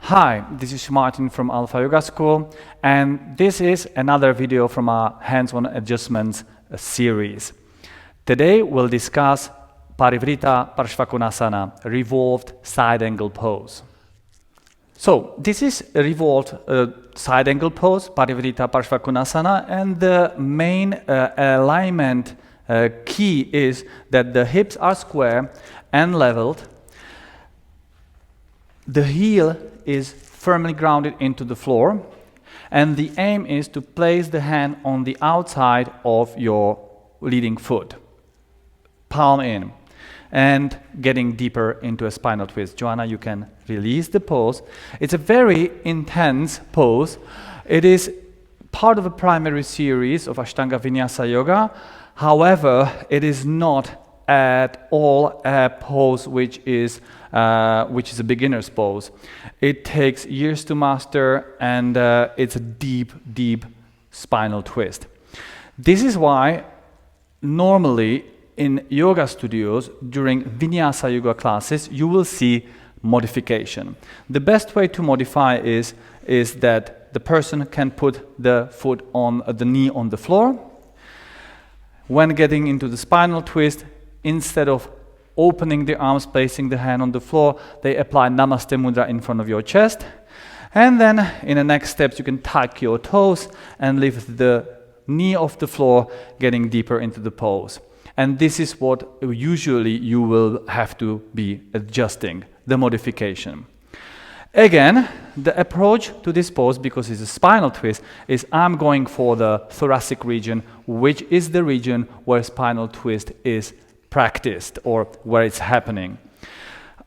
Hi, this is Martin from Alpha Yoga School, and this is another video from our hands-on adjustments series. Today we'll discuss Parivrtta Parsvakonasana, Revolved Side Angle Pose. So this is a revolved side angle pose, Parivrtta Parsvakonasana, and the main alignment key is that the hips are square and leveled. The heel is firmly grounded into the floor, and the aim is to place the hand on the outside of your leading foot, palm in, and getting deeper into a spinal twist. Joanna, you can release the pose. It's a very intense pose. It is part of a primary series of Ashtanga Vinyasa Yoga. However, it is not at all a pose which is a beginner's pose. It takes years to master, and it's a deep, deep spinal twist. This is why normally in yoga studios during Vinyasa Yoga classes you will see modification. The best way to modify is that the person can put the foot on the knee on the floor. When getting into the spinal twist, instead of opening the arms, placing the hand on the floor, they apply Namaste Mudra in front of your chest. And then in the next steps, you can tuck your toes and lift the knee off the floor, getting deeper into the pose. And this is what usually you will have to be adjusting, the modification. Again, the approach to this pose, because it's a spinal twist, is I'm going for the thoracic region, which is the region where spinal twist is practiced or where it's happening.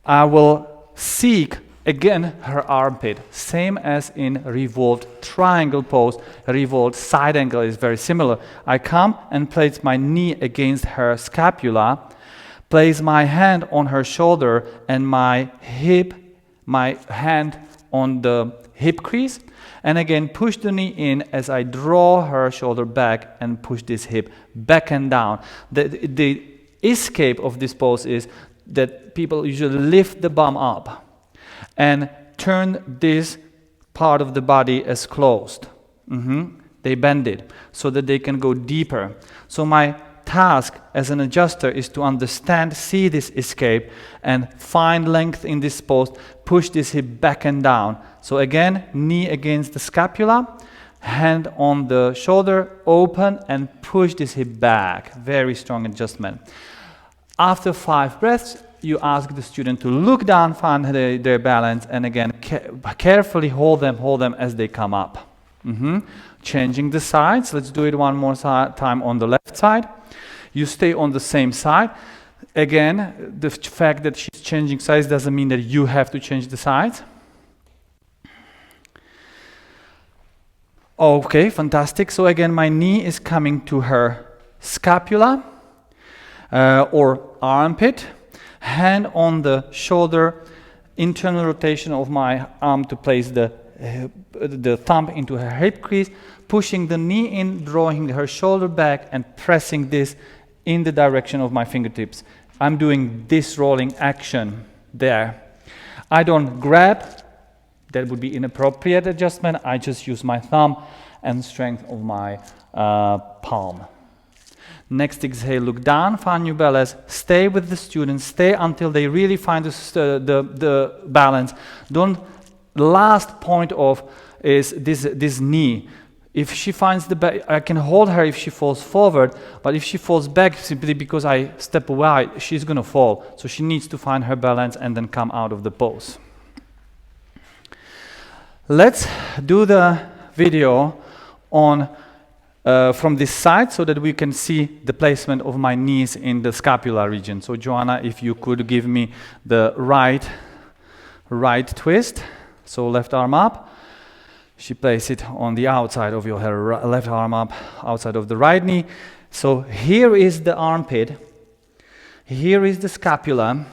I will seek again her armpit, same as in revolved triangle pose. Revolved side angle is very similar. I come and place my knee against her scapula, place my hand on her shoulder and my hand on the hip crease, and again push the knee in as I draw her shoulder back and push this hip back and down. The escape of this pose is that people usually lift the bum up and turn this part of the body as closed. They bend it so that they can go deeper. So my task as an adjuster is to understand, see this escape, and find length in this pose, push this hip back and down. So again, knee against the scapula, hand on the shoulder, open, and push this hip back. Very strong adjustment. After 5 breaths, you ask the student to look down, find their balance, and again, carefully hold them as they come up. Changing the sides. Let's do it one more time on the left side. You stay on the same side. Again, the fact that she's changing sides doesn't mean that you have to change the sides. Okay, fantastic. So again, my knee is coming to her scapula or armpit, hand on the shoulder, internal rotation of my arm to place the thumb into her hip crease, pushing the knee in, drawing her shoulder back, and pressing this in the direction of my fingertips. I'm doing this rolling action there. I don't grab. That would be inappropriate adjustment. I just use my thumb and strength of my palm. Next exhale, look down, find your balance, stay with the student, stay until they really find the balance. The last point of is this knee. If she finds I can hold her if she falls forward, but if she falls back simply because I step away, she's going to fall. So she needs to find her balance and then come out of the pose. Let's do the video on from this side so that we can see the placement of my knees in the scapular region. So Joanna, if you could give me the right twist. So left arm up. She places it on the outside of her left arm up, outside of the right knee. So here is the armpit. Here is the scapula.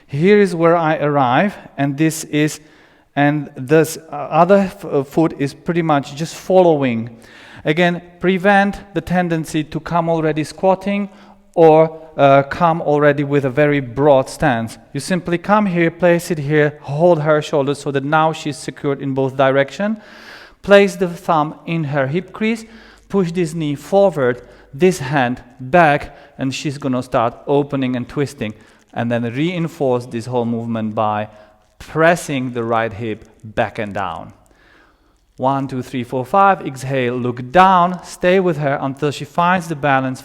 Here is where I arrive, and this other foot is pretty much just following. Again, prevent the tendency to come already squatting or come already with a very broad stance. You simply come here, place it here, hold her shoulders so that now she's secured in both directions. Place the thumb in her hip crease, push this knee forward, this hand back, and she's going to start opening and twisting. And then reinforce this whole movement by pressing the right hip back and down. 1, 2, 3, 4, 5. Exhale, look down, stay with her until she finds the balance,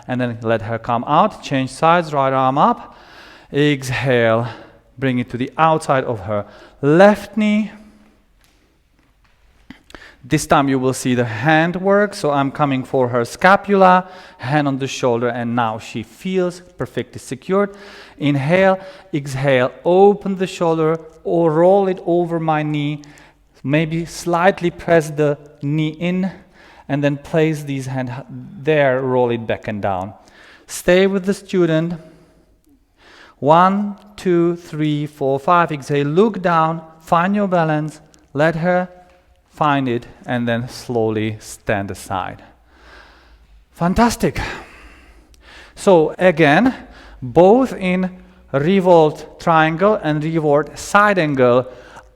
and then let her come out. Change sides, right arm up. Exhale, bring it to the outside of her left knee. This time you will see the hand work, so I'm coming for her scapula, hand on the shoulder, and now she feels perfectly secured. Inhale, exhale, open the shoulder or roll it over my knee. Maybe slightly press the knee in and then place these hands there, roll it back and down. Stay with the student. 1, 2, 3, 4, 5. Exhale, look down, find your balance, let her find it, and then slowly stand aside. Fantastic. So again, both in revolved triangle and revolved side angle,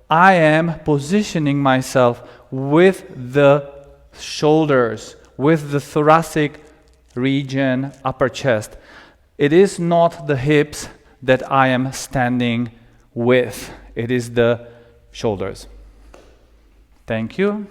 I am positioning myself with the shoulders, with the thoracic region, upper chest. It is not the hips that I am standing with. It is the shoulders. Thank you.